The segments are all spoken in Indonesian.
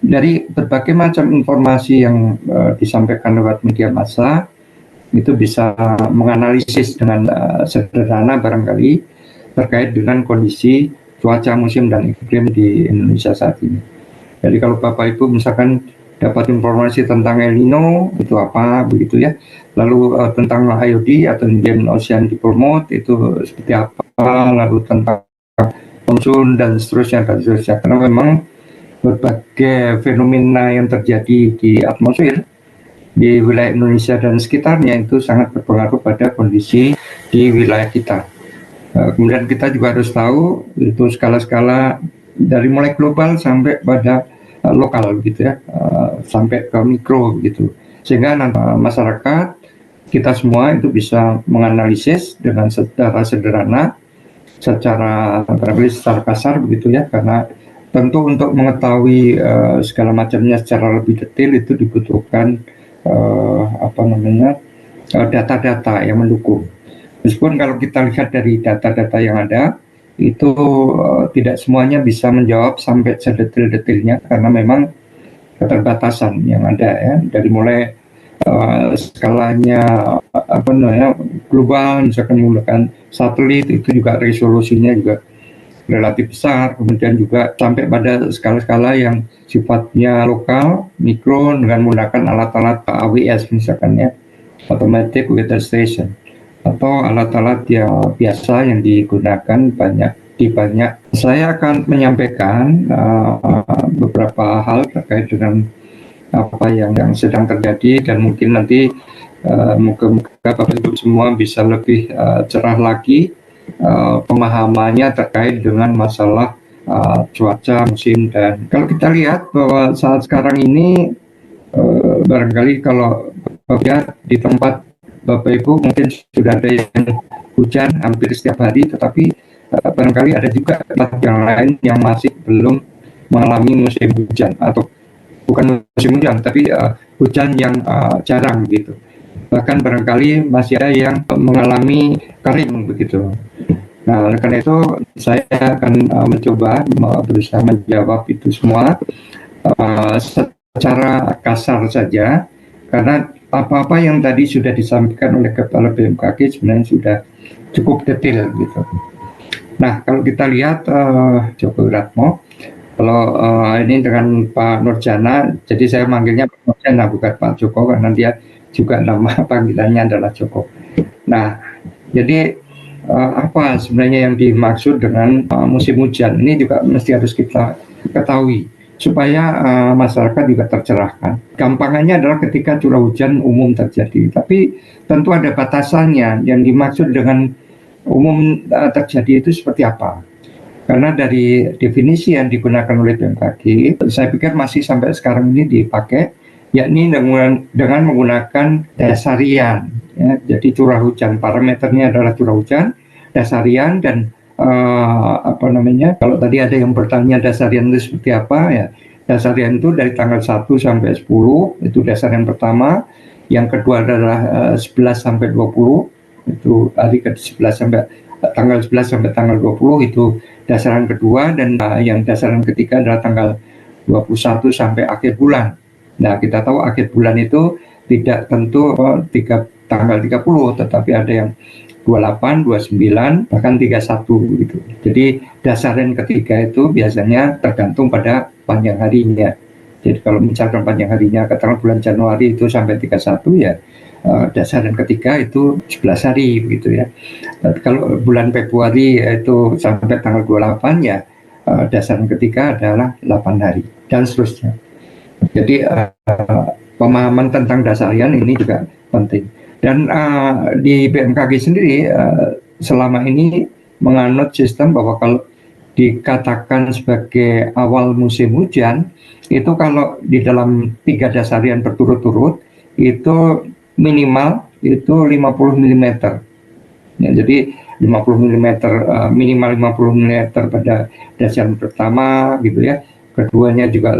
dari berbagai macam informasi yang disampaikan lewat media massa, itu bisa menganalisis dengan sederhana barangkali terkait dengan kondisi cuaca, musim, dan iklim di Indonesia saat ini. Jadi kalau Bapak Ibu misalkan dapat informasi tentang El Nino itu apa begitu ya, lalu tentang IOD atau Indian Ocean Dipole itu seperti apa, lalu tentang monsun dan seterusnya, karena memang berbagai fenomena yang terjadi di atmosfer di wilayah Indonesia dan sekitarnya itu sangat berpengaruh pada kondisi di wilayah kita. Kemudian kita juga harus tahu itu skala-skala dari mulai global sampai pada lokal gitu ya, sampai ke mikro gitu, sehingga masyarakat kita semua itu bisa menganalisis dengan secara sederhana, secara kasar begitu ya, karena tentu untuk mengetahui segala macamnya secara lebih detail itu dibutuhkan data-data yang mendukung. Meskipun kalau kita lihat dari data-data yang ada itu tidak semuanya bisa menjawab sampai sedetail-detailnya karena memang keterbatasan yang ada ya, dari mulai skalanya global, misalkan menggunakan satelit itu juga resolusinya juga relatif besar, kemudian juga sampai pada skala-skala yang sifatnya lokal, mikro, dengan menggunakan alat-alat AWS misalkan ya, Automatic Weather Station, atau alat-alat yang biasa yang digunakan di banyak. Saya akan menyampaikan beberapa hal terkait dengan apa yang sedang terjadi, dan mungkin nanti moga-moga Bapak Ibu semua bisa lebih cerah lagi pemahamannya terkait dengan masalah cuaca, musim. Dan kalau kita lihat bahwa saat sekarang ini barangkali kalau lihat di tempat Bapak Ibu mungkin sudah ada yang hujan hampir setiap hari, tetapi barangkali ada juga tempat yang lain yang masih belum mengalami musim hujan, atau bukan musim hujan tapi hujan yang jarang gitu. Bahkan barangkali masih ada yang mengalami kering begitu. Nah, oleh karena itu saya akan mencoba berusaha menjawab itu semua secara kasar saja, karena apa-apa yang tadi sudah disampaikan oleh Kepala BMKG sebenarnya sudah cukup detail gitu. Nah, kalau kita lihat Joko Wiratmo, kalau ini dengan Pak Nurjana, jadi saya manggilnya Pak Nurjana bukan Pak Joko, karena dia juga nama panggilannya adalah Joko. Nah, jadi apa sebenarnya yang dimaksud dengan musim hujan? Ini juga mesti harus kita ketahui supaya masyarakat juga tercerahkan. Gampangannya adalah ketika curah hujan umum terjadi, tapi tentu ada batasannya. Yang dimaksud dengan umum terjadi itu seperti apa? Karena dari definisi yang digunakan oleh BMKG, saya pikir masih sampai sekarang ini dipakai, yakni dengan menggunakan dasarian. Ya. Jadi curah hujan, parameternya adalah curah hujan, dasarian, dan kalau tadi ada yang bertanya dasarian itu seperti apa ya, dasarian itu dari tanggal 1 sampai 10, itu dasarian pertama. Yang kedua adalah 11 sampai 20, itu hari ke-11 sampai tanggal 11 sampai tanggal 20 itu dasaran kedua, dan yang dasaran ketiga adalah tanggal 21 sampai akhir bulan. Nah, kita tahu akhir bulan itu tidak tentu tanggal 30, tetapi ada yang 28, 29, bahkan 31 gitu. Jadi dasaran ketiga itu biasanya tergantung pada panjang harinya. Jadi kalau misalkan panjang harinya katakan bulan Januari itu sampai 31 ya, dasaran ketiga itu 11 hari begitu ya. Kalau bulan Februari itu sampai tanggal 28 ya, dasaran ketiga adalah 8 hari dan seterusnya. Jadi pemahaman tentang dasarian ini juga penting. Dan di BMKG sendiri selama ini menganut sistem bahwa kalau dikatakan sebagai awal musim hujan itu kalau di dalam 3 dasarian berturut-turut itu minimal itu 50 mm. Ya, jadi 50 mm minimal 50 mm pada dasaran pertama gitu ya. Keduanya juga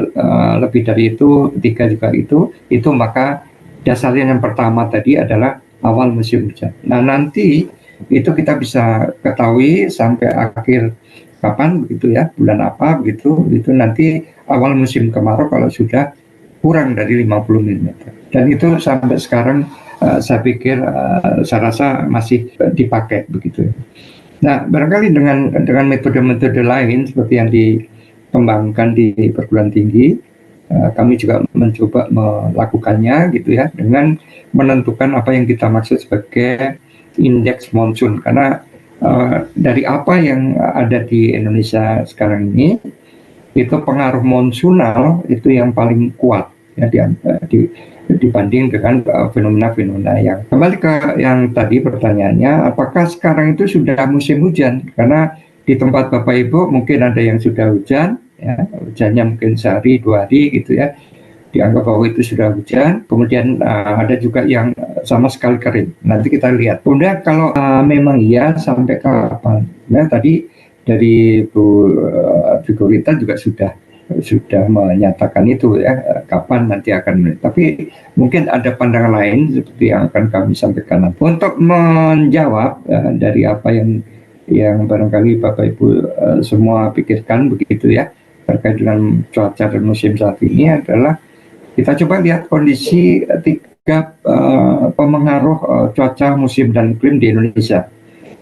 lebih dari itu, ketiga juga itu maka dasarian yang pertama tadi adalah awal musim hujan. Nah, nanti itu kita bisa ketahui sampai akhir kapan begitu ya, bulan apa begitu, itu nanti awal musim kemarau kalau sudah kurang dari 50 mm. Dan itu sampai sekarang saya pikir saya rasa masih dipakai begitu. Nah, barangkali dengan metode-metode lain seperti yang dikembangkan di perguruan tinggi, kami juga mencoba melakukannya gitu ya, dengan menentukan apa yang kita maksud sebagai indeks monsun. Karena dari apa yang ada di Indonesia sekarang ini, itu pengaruh monsunal itu yang paling kuat ya, dibanding dengan fenomena-fenomena yang kembali ke yang tadi pertanyaannya, apakah sekarang itu sudah musim hujan? Karena di tempat Bapak Ibu mungkin ada yang sudah hujan, ya, hujannya mungkin sehari 2 hari gitu ya, dianggap bahwa itu sudah hujan. Kemudian ada juga yang sama sekali kering. Nanti kita lihat. Kemudian kalau memang iya sampai kapan? Nah tadi dari Bu Vigorita juga sudah menyatakan itu ya, kapan nanti akan. Tapi mungkin ada pandangan lain seperti yang akan kami sampaikan. Untuk menjawab dari apa yang barangkali Bapak Ibu semua pikirkan begitu ya, terkait dengan cuaca dan musim saat ini adalah kita coba lihat kondisi 3 pemengaruh cuaca, musim, dan iklim di Indonesia.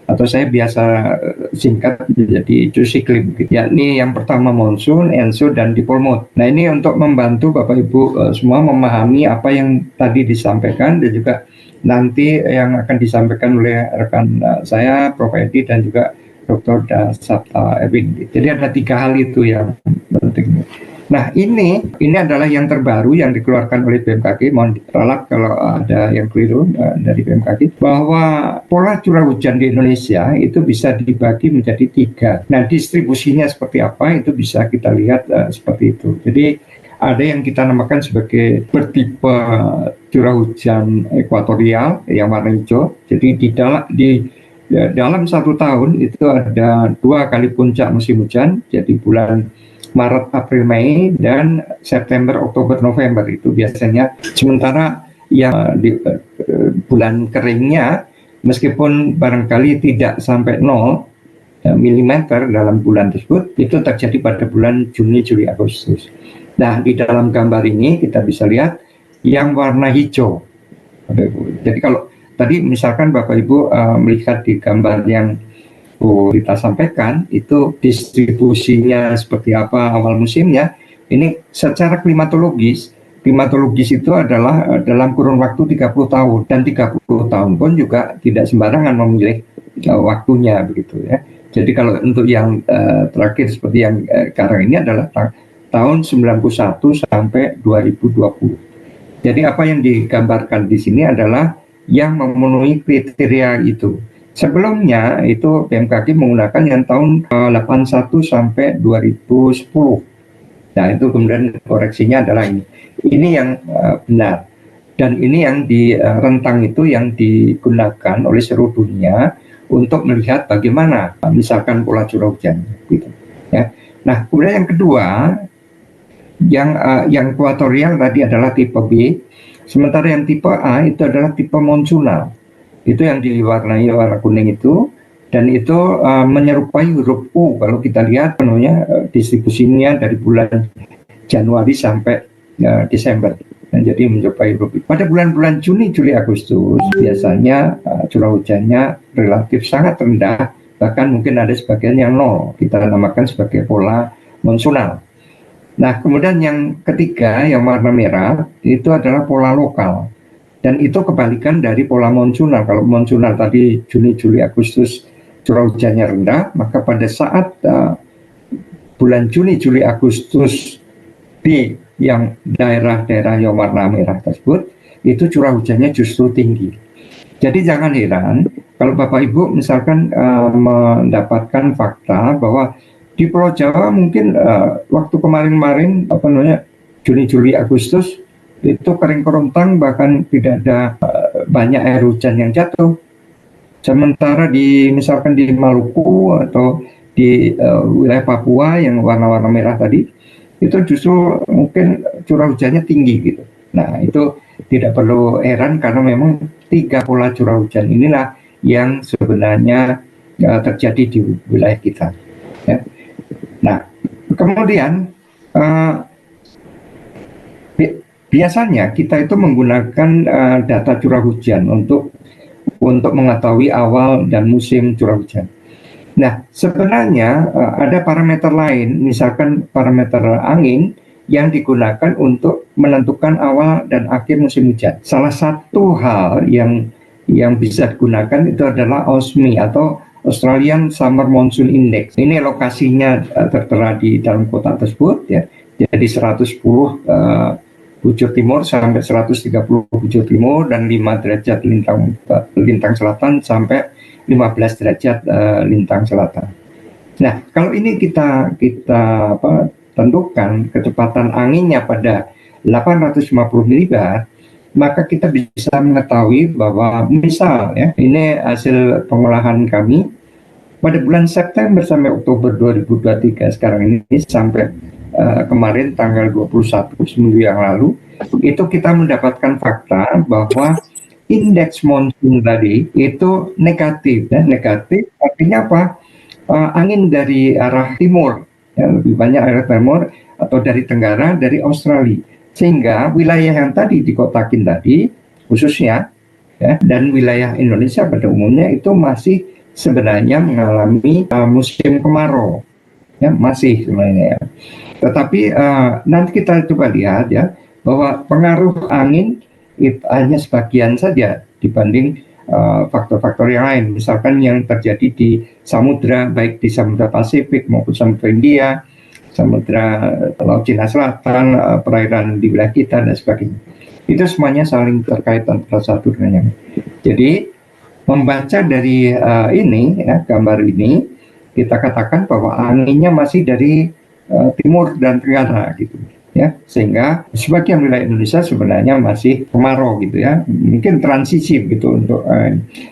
Atau saya biasa singkat menjadi cusiklim, yakni yang pertama monsun, enso, dan dipol mode. Nah ini untuk membantu Bapak Ibu semua memahami apa yang tadi disampaikan dan juga nanti yang akan disampaikan oleh rekan saya, Prof. Edi, dan juga Dr. Sabta Erwin. Jadi ada 3 hal itu yang penting. Nah ini adalah yang terbaru yang dikeluarkan oleh BMKG. Mohon diralat kalau ada yang keliru dari BMKG, bahwa pola curah hujan di Indonesia itu bisa dibagi menjadi 3. Nah distribusinya seperti apa itu bisa kita lihat seperti itu. Jadi ada yang kita namakan sebagai bertipe curah hujan ekuatorial yang warna hijau. Jadi dalam 1 tahun itu ada 2 kali puncak musim hujan, jadi bulan Maret, April, Mei, dan September, Oktober, November itu biasanya. Sementara yang di bulan keringnya, meskipun barangkali tidak sampai 0 mm dalam bulan tersebut, itu terjadi pada bulan Juni, Juli, Agustus. Nah, di dalam gambar ini kita bisa lihat yang warna hijau. Jadi kalau tadi misalkan Bapak Ibu melihat di gambar yang kita sampaikan, itu distribusinya seperti apa awal musimnya. Ini secara klimatologis itu adalah dalam kurun waktu 30 tahun, dan 30 tahun pun juga tidak sembarangan memilih waktunya begitu ya. Jadi kalau untuk yang terakhir seperti yang sekarang ini adalah tahun 91 sampai 2020. Jadi apa yang digambarkan di sini adalah yang memenuhi kriteria itu. Sebelumnya itu BMKG menggunakan yang tahun 81 sampai 2010. Nah itu kemudian koreksinya adalah ini. Ini yang benar. Dan ini yang di rentang itu yang digunakan oleh seluruh dunia untuk melihat bagaimana misalkan pola curah hujan. Gitu, ya. Nah kemudian yang kedua, yang ekuatorial tadi adalah tipe B. Sementara yang tipe A itu adalah tipe monsunal. Itu yang diwarnai warna kuning itu, dan itu menyerupai huruf U kalau kita lihat penuhnya distribusinya dari bulan Januari sampai Desember, dan jadi menyerupai huruf U. Pada bulan-bulan Juni, Juli, Agustus biasanya curah hujannya relatif sangat rendah, bahkan mungkin ada sebagian yang 0, kita namakan sebagai pola monsunal. Nah kemudian yang ketiga yang warna merah itu adalah pola lokal. Dan itu kebalikan dari pola monsunal. Kalau monsunal tadi Juni, Juli, Agustus curah hujannya rendah, maka pada saat bulan Juni, Juli, Agustus di yang daerah-daerah yang warna merah tersebut, itu curah hujannya justru tinggi. Jadi jangan heran kalau Bapak Ibu misalkan mendapatkan fakta bahwa di Pulau Jawa mungkin waktu kemarin-kemarin Juni, Juli, Agustus itu kering kerontang, bahkan tidak ada banyak air hujan yang jatuh. Sementara misalkan di Maluku atau di wilayah Papua yang warna-warna merah tadi, itu justru mungkin curah hujannya tinggi gitu. Nah itu tidak perlu heran karena memang 3 pola curah hujan inilah yang sebenarnya terjadi di wilayah kita. ya. Nah, kemudian biasanya kita itu menggunakan data curah hujan untuk mengetahui awal dan musim curah hujan. Nah, sebenarnya ada parameter lain, misalkan parameter angin yang digunakan untuk menentukan awal dan akhir musim hujan. Salah satu hal yang bisa digunakan itu adalah AUSMI atau Australian Summer Monsoon Index. Ini lokasinya tertera di dalam kotak tersebut, ya. Jadi 110 bujur timur sampai 130 bujur timur dan 5 derajat lintang selatan sampai 15 derajat lintang selatan. Nah, kalau ini kita tentukan kecepatan anginnya pada 850 ml, maka kita bisa mengetahui bahwa misal ya, ini hasil pengolahan kami pada bulan September sampai Oktober 2023 sekarang ini sampai kemarin tanggal 21 seminggu yang lalu, itu kita mendapatkan fakta bahwa indeks monsun tadi itu negatif, ya. Negatif artinya apa? Angin dari arah timur, ya, lebih banyak arah timur atau dari tenggara dari Australia, sehingga wilayah yang tadi dikotakin tadi khususnya, ya, dan wilayah Indonesia pada umumnya itu masih sebenarnya mengalami musim kemarau, ya, masih sebenarnya, ya. Tetapi nanti kita coba lihat ya bahwa pengaruh angin itu hanya sebagian saja dibanding faktor-faktor yang lain, misalkan yang terjadi di samudra, baik di Samudra Pasifik maupun Samudra India, Samudra Laut Cina Selatan, perairan di wilayah kita dan sebagainya. Itu semuanya saling terkait antara satu dengan yang lain. Jadi membaca dari ini, ya, gambar ini, kita katakan bahwa anginnya masih dari timur dan tenggara gitu, ya, sehingga sebagian wilayah Indonesia sebenarnya masih kemarau gitu, ya, mungkin transisi gitu untuk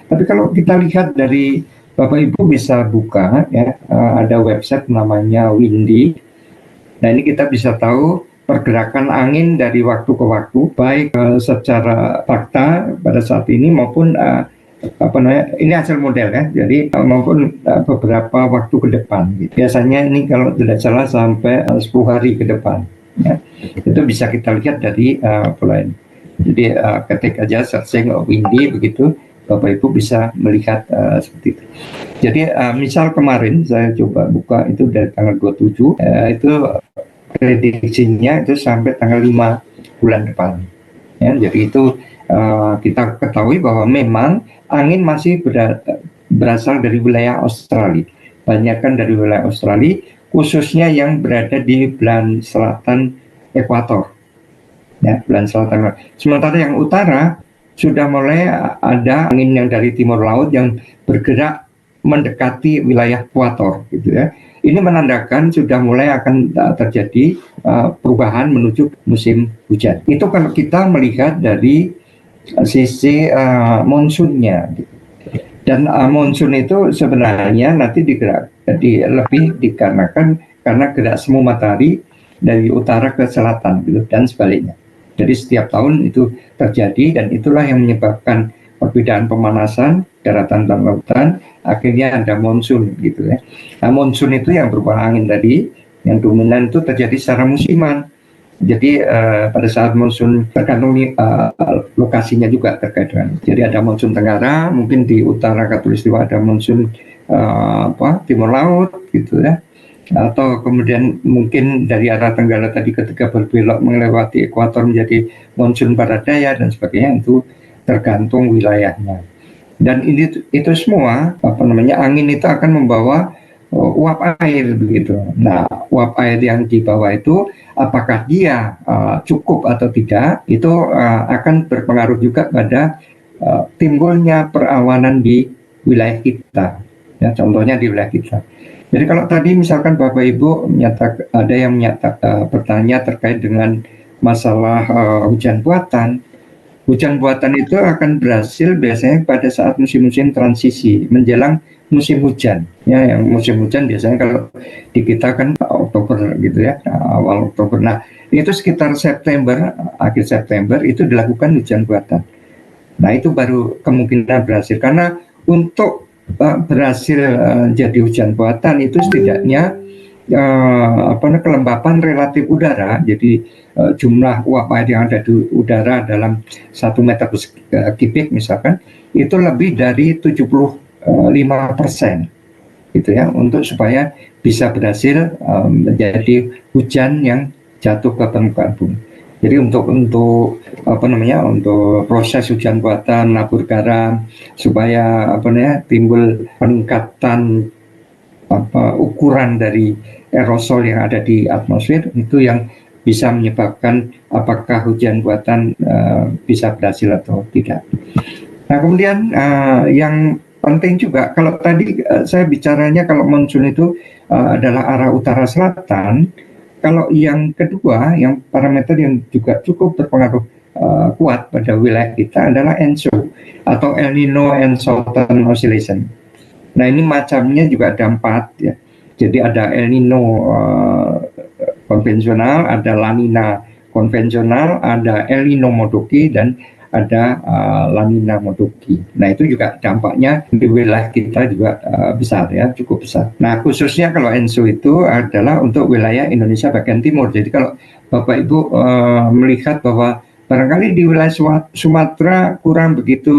tapi kalau kita lihat dari Bapak Ibu bisa buka, ya, ada website namanya Windy. Nah, ini kita bisa tahu pergerakan angin dari waktu ke waktu, baik secara fakta pada saat ini maupun ini hasil model, ya, jadi maupun beberapa waktu ke depan gitu. Biasanya ini kalau tidak salah sampai 10 hari ke depan, ya. Itu bisa kita lihat dari pola ini. Jadi ketik aja searching Windy begitu, Bapak Ibu bisa melihat seperti itu. Jadi misal kemarin saya coba buka itu dari tanggal 27, itu prediksinya itu sampai tanggal 5 bulan depan, ya. Jadi itu kita ketahui bahwa memang angin masih berasal dari wilayah Australia, banyakkan dari wilayah Australia, khususnya yang berada di belahan selatan ekuator, ya, belahan selatan. Sementara yang utara sudah mulai ada angin yang dari timur laut yang bergerak mendekati wilayah ekuator, gitu, ya. Ini menandakan sudah mulai akan terjadi perubahan menuju musim hujan. Itu kalau kita melihat dari sisi monsunnya, dan monsun itu sebenarnya nanti lebih dikarenakan karena gerak semu matahari dari utara ke selatan gitu, dan sebaliknya. Jadi setiap tahun itu terjadi dan itulah yang menyebabkan perbedaan pemanasan daratan dan lautan, akhirnya ada monsun gitu, ya. Nah, monsun itu yang berupa angin tadi yang dominan itu terjadi secara musiman. Jadi pada saat monsun tergantung lokasinya juga terkait dengan. Jadi ada monsun tenggara, mungkin di utara Katulistiwa ada monsun timur laut gitu, ya. Atau kemudian mungkin dari arah tenggara tadi ketika berbelok melewati ekuator menjadi monsun barat daya dan sebagainya, itu tergantung wilayahnya. Dan itu semua angin itu akan membawa uap air begitu. Nah, uap air yang dibawa itu apakah dia cukup atau tidak, itu akan berpengaruh juga pada timbulnya perawanan di wilayah kita, ya, contohnya di wilayah kita. Jadi kalau tadi misalkan Bapak Ibu ada yang bertanya terkait dengan masalah hujan buatan. Hujan buatan itu akan berhasil biasanya pada saat musim-musim transisi menjelang musim hujan, ya. Yang musim hujan biasanya kalau di kita kan Oktober gitu, ya, awal Oktober. Nah, itu sekitar September, akhir September itu dilakukan hujan buatan. Nah, itu baru kemungkinan berhasil, karena untuk berhasil jadi hujan buatan itu setidaknya kelembapan relatif udara, jadi jumlah uap air yang ada di udara dalam 1 meter kubik misalkan itu lebih dari 75% gitu ya, untuk supaya bisa berhasil menjadi hujan yang jatuh ke permukaan bumi. Jadi untuk proses hujan buatan, nabur garam, supaya timbul peningkatan ukuran dari aerosol yang ada di atmosfer, itu yang bisa menyebabkan apakah hujan buatan bisa berhasil atau tidak. Nah kemudian yang penting juga, kalau tadi saya bicaranya kalau monsun itu adalah arah utara selatan, kalau yang kedua, yang parameter yang juga cukup berpengaruh kuat pada wilayah kita adalah ENSO atau El Nino and Southern Oscillation. Nah ini macamnya juga ada 4 ya. Jadi ada El Nino konvensional, ada La Nina konvensional, ada El Nino Modoki, dan ada La Nina Modoki. Nah itu juga dampaknya di wilayah kita juga besar ya, cukup besar. Nah khususnya kalau ENSO itu adalah untuk wilayah Indonesia bagian timur. Jadi kalau Bapak Ibu melihat bahwa barangkali di wilayah Sumatera kurang begitu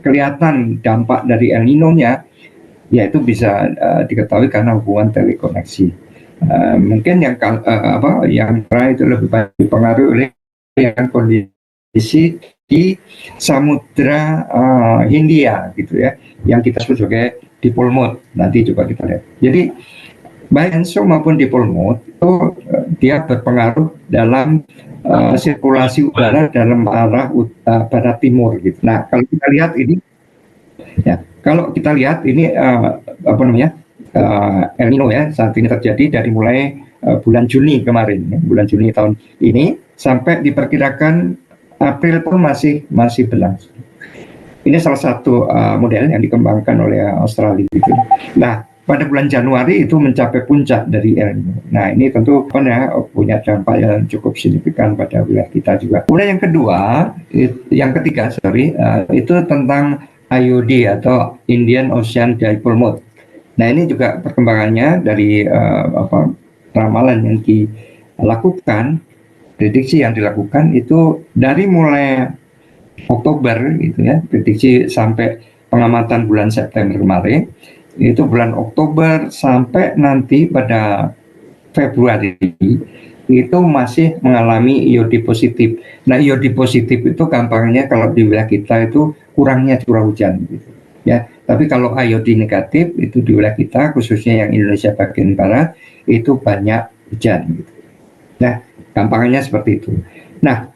kelihatan dampak dari El Nino-nya, ya itu bisa diketahui karena hubungan telekoneksi. Mungkin yang itu lebih banyak dipengaruhi oleh yang kondisi di Samudra Hindia gitu ya, yang kita sebut sebagai dipole mode. Nanti coba kita lihat. Jadi baik ENSO maupun dipole mode itu dia berpengaruh dalam sirkulasi udara dalam arah barat timur gitu. Nah kalau kita lihat ini ya, kalau kita lihat ini El Nino ya, saat ini terjadi dari mulai bulan Juni kemarin, ya, bulan Juni tahun ini sampai diperkirakan April pun masih berlangsung. Ini salah satu model yang dikembangkan oleh Australia gitu. Nah pada bulan Januari itu mencapai puncak dari El Nino. Nah ini tentu punya dampak yang cukup signifikan pada wilayah kita juga. Kemudian yang ketiga itu tentang IOD atau Indian Ocean Dipole Mode. Nah ini juga perkembangannya dari ramalan yang dilakukan, prediksi yang dilakukan itu dari mulai Oktober gitu ya, prediksi sampai pengamatan bulan September kemarin, itu bulan Oktober sampai nanti pada Februari itu masih mengalami IOD positif. Nah IOD positif itu gampangnya kalau di wilayah kita itu kurangnya curah hujan gitu ya. Tapi kalau IOD negatif itu di wilayah kita, khususnya yang Indonesia bagian barat, itu banyak hujan gitu. Nah gampangnya seperti itu. Nah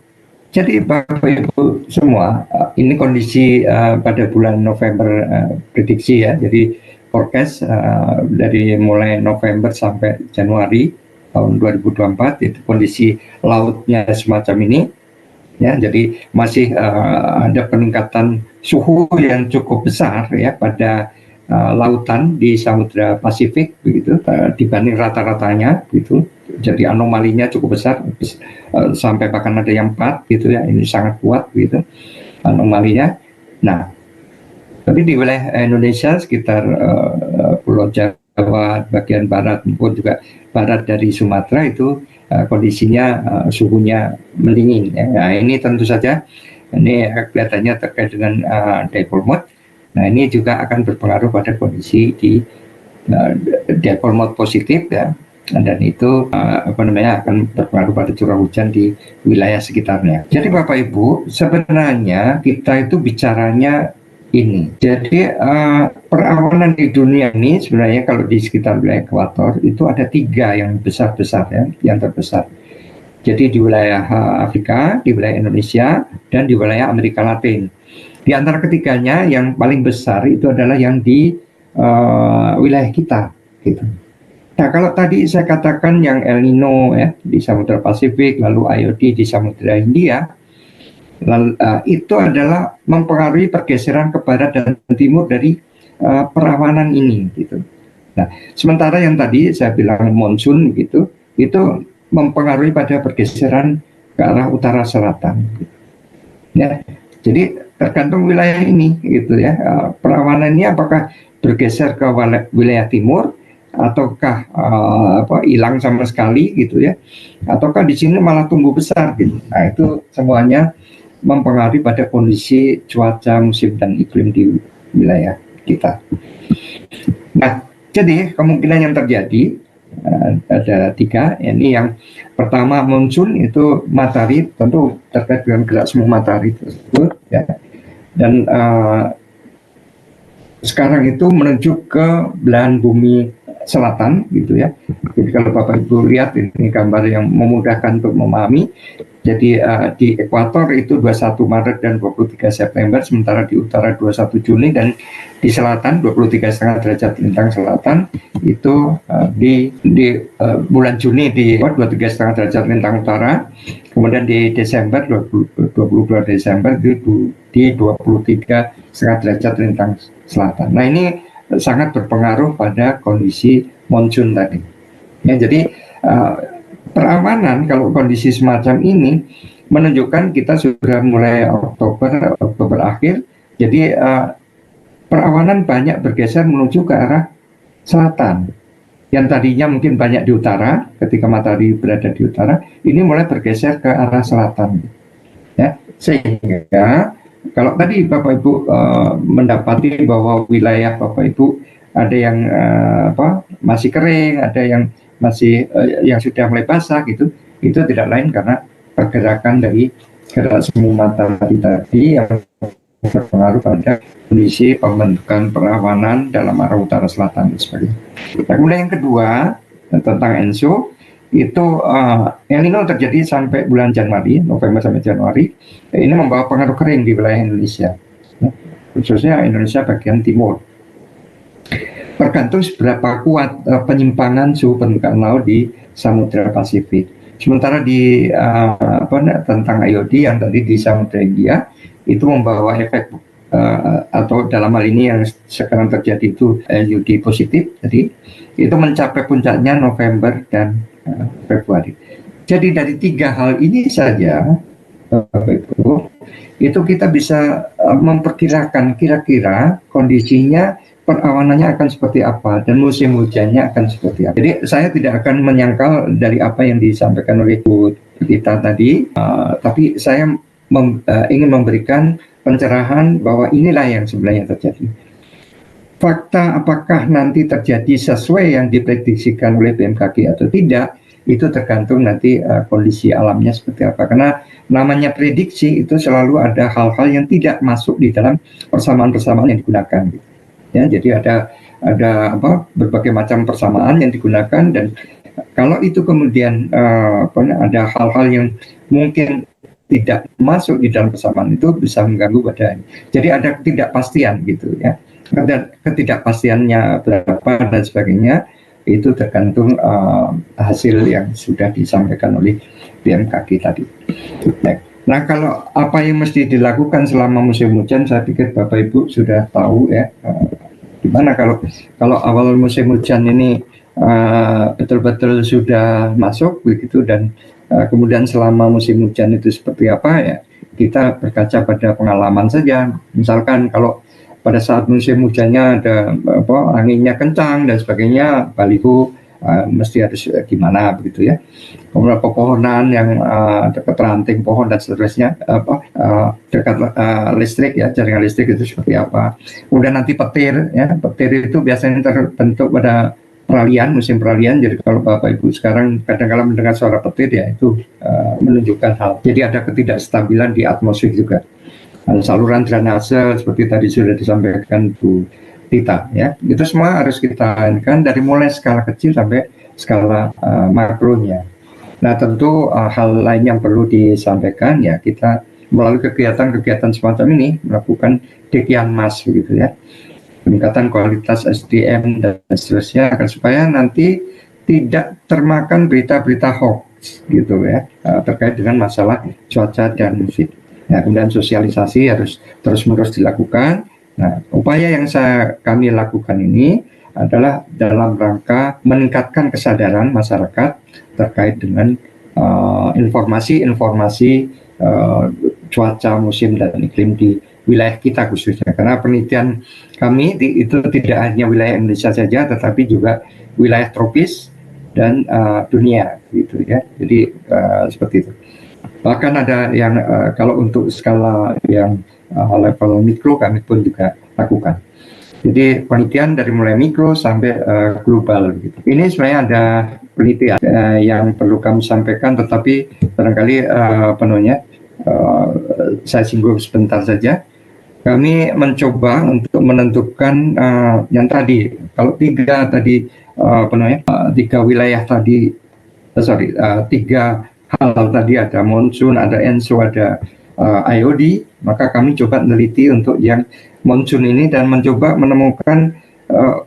jadi Bapak Ibu semua, ini kondisi pada bulan November prediksi ya. Jadi forecast dari mulai November sampai Januari tahun 2024 itu kondisi lautnya semacam ini ya. Jadi masih ada peningkatan suhu yang cukup besar ya pada lautan di Samudra Pasifik begitu dibanding rata-ratanya gitu. Jadi anomalinya cukup besar sampai bahkan ada yang 4 gitu ya. Ini sangat kuat gitu anomalinya. Nah tapi di wilayah Indonesia sekitar Pulau Jawa bagian barat maupun juga barat dari Sumatera itu kondisinya suhunya mendingin ya. Nah ini tentu saja ini kelihatannya terkait dengan dipole mode. Nah ini juga akan berpengaruh pada kondisi di dipole mode positif ya, dan itu akan berpengaruh pada curah hujan di wilayah sekitarnya. Jadi Bapak Ibu, sebenarnya kita itu bicaranya ini. Jadi perawanan di dunia ini sebenarnya kalau di sekitar wilayah ekuator itu ada 3 yang besar-besar ya, yang terbesar. Jadi di wilayah Afrika, di wilayah Indonesia, dan di wilayah Amerika Latin. Di antara ketiganya yang paling besar itu adalah yang di wilayah kita gitu. Nah kalau tadi saya katakan yang El Nino ya di Samudra Pasifik, lalu IOD di Samudra Hindia, itu adalah mempengaruhi pergeseran ke barat dan timur dari perawanan ini gitu. Nah sementara yang tadi saya bilang monsun gitu, itu mempengaruhi pada pergeseran ke arah utara selatan gitu. Ya jadi tergantung wilayah ini gitu ya. Perawanan ini apakah bergeser ke wilayah timur ataukah hilang sama sekali gitu ya, ataukah di sini malah tumbuh besar gitu. Nah itu semuanya mempengaruhi pada kondisi cuaca, musim dan iklim di wilayah kita. Nah jadi kemungkinan yang terjadi ada 3. Ini yang pertama, monsun itu matahari, tentu terkait dengan gerak semu matahari tersebut ya. Dan sekarang itu menuju ke belahan bumi selatan gitu ya. Jadi kalau Bapak Ibu lihat ini gambar yang memudahkan untuk memahami. Jadi di ekuator itu 21 Maret dan 23 September, sementara di utara 21 Juni, dan di selatan 23,5 derajat lintang selatan itu di bulan Juni di 23,5 derajat lintang utara, kemudian di Desember 22 Desember itu di 23,5 derajat lintang selatan. Nah ini sangat berpengaruh pada kondisi monsun tadi. Ya, jadi perawanan kalau kondisi semacam ini menunjukkan kita sudah mulai Oktober akhir. Jadi perawanan banyak bergeser menuju ke arah selatan. Yang tadinya mungkin banyak di utara, ketika matahari berada di utara, ini mulai bergeser ke arah selatan. Ya, sehingga kalau tadi Bapak Ibu mendapati bahwa wilayah Bapak Ibu ada yang masih kering, ada yang masih yang sudah mulai basah gitu, itu tidak lain karena pergerakan dari gerak semu matahari tadi yang berpengaruh pada kondisi pembentukan perawanan dalam arah utara selatan dan sebagainya. Nah, kemudian yang kedua tentang ENSO itu El Nino terjadi sampai bulan Januari, November sampai Januari. Ini membawa pengaruh kering di wilayah Indonesia, khususnya Indonesia bagian timur. Tergantung seberapa kuat penyimpangan suhu permukaan laut di Samudra Pasifik. Sementara di tentang IOD yang tadi di Samudra India itu membawa efek atau dalam hal ini yang sekarang terjadi itu IOD positif, jadi itu mencapai puncaknya November dan Februari. Jadi dari 3 hal ini saja itu kita bisa memperkirakan kira-kira kondisinya perawanannya akan seperti apa dan musim hujannya akan seperti apa. Jadi saya tidak akan menyangkal dari apa yang disampaikan oleh Bu Rita tadi, tapi saya ingin memberikan pencerahan bahwa inilah yang sebenarnya terjadi. Fakta apakah nanti terjadi sesuai yang diprediksikan oleh BMKG atau tidak, itu tergantung nanti kondisi alamnya seperti apa. Karena namanya prediksi itu selalu ada hal-hal yang tidak masuk di dalam persamaan-persamaan yang digunakan. Ya, jadi ada berbagai macam persamaan yang digunakan, dan kalau itu kemudian ada hal-hal yang mungkin tidak masuk di dalam persamaan, itu bisa mengganggu pada ini. Jadi ada ketidakpastian gitu ya. Dan ketidakpastiannya berapa dan sebagainya itu tergantung hasil yang sudah disampaikan oleh BMKG tadi. Nah, kalau apa yang mesti dilakukan selama musim hujan, saya pikir Bapak Ibu sudah tahu ya. Gimana kalau awal musim hujan ini betul-betul sudah masuk begitu, dan kemudian selama musim hujan itu seperti apa ya, kita berkaca pada pengalaman saja. Misalkan kalau pada saat musim hujannya ada anginnya kencang dan sebagainya, baliho mesti harus gimana begitu ya. Kemudian pepohonan yang dekat ranting pohon dan seterusnya, dekat listrik ya, jaringan listrik itu seperti apa. Kemudian nanti petir ya, petir itu biasanya terbentuk pada peralihan, musim peralihan. Jadi kalau Bapak Ibu sekarang kadang-kadang mendengar suara petir ya, itu menunjukkan hal. Jadi ada ketidakstabilan di atmosfer juga. Saluran drainase seperti tadi sudah disampaikan Bu Tita ya, itu semua harus kita lakukan dari mulai skala kecil sampai skala makronya. Nah tentu hal lain yang perlu disampaikan ya, kita melalui kegiatan-kegiatan semacam ini melakukan Dekyanmas begitu ya, peningkatan kualitas SDM dan seterusnya, agar supaya nanti tidak termakan berita-berita hoax gitu ya, terkait dengan masalah cuaca dan musim. Ya, kemudian sosialisasi harus terus-menerus dilakukan. Nah, upaya yang kami lakukan ini adalah dalam rangka meningkatkan kesadaran masyarakat terkait dengan informasi-informasi cuaca, musim dan iklim di wilayah kita khususnya, karena penelitian kami itu tidak hanya wilayah Indonesia saja, tetapi juga wilayah tropis dan dunia gitu ya. Jadi seperti itu. Bahkan ada yang kalau untuk skala yang level mikro kami pun juga lakukan. Jadi penelitian dari mulai mikro sampai global gitu. Ini sebenarnya ada penelitian yang perlu kami sampaikan, tetapi barangkali saya singgung sebentar saja. Kami mencoba untuk menentukan yang tadi, kalau tiga wilayah tadi, tiga hal tadi, ada monsoon, ada ENSO, ada IOD, maka kami coba meneliti untuk yang monsoon ini dan mencoba menemukan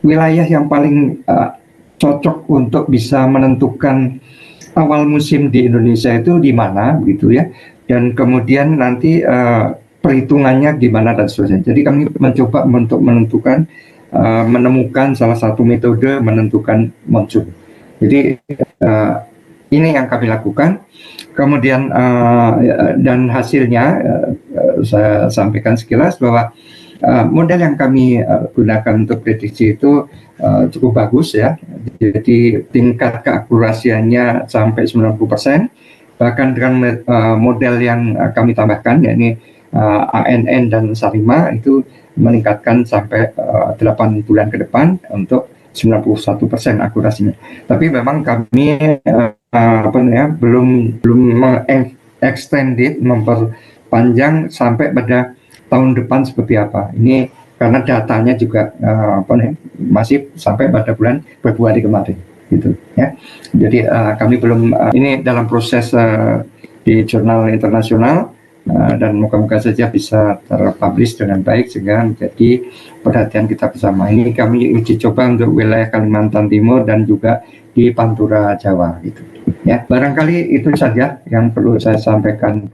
wilayah yang paling cocok untuk bisa menentukan awal musim di Indonesia itu di mana gitu ya, dan kemudian nanti perhitungannya gimana dan seterusnya. Jadi kami mencoba untuk menemukan salah satu metode menentukan monsoon. Jadi ini yang kami lakukan. Kemudian dan hasilnya saya sampaikan sekilas bahwa model yang kami gunakan untuk prediksi itu cukup bagus ya. Jadi tingkat keakurasiannya sampai 90%. Bahkan dengan model yang kami tambahkan, yakni ANN dan Sarima, itu meningkatkan sampai 8 bulan ke depan untuk 91% akurasinya. Tapi memang kami belum extended, memperpanjang sampai pada tahun depan seperti apa. Ini karena datanya juga masih sampai pada bulan Februari kemarin gitu ya. Jadi kami belum ini dalam proses di jurnal internasional dan moga-moga saja bisa terpublish dengan baik sehingga menjadi perhatian kita bersama. Ini kami uji coba untuk wilayah Kalimantan Timur dan juga di Pantura Jawa gitu ya. Barangkali itu saja yang perlu saya sampaikan.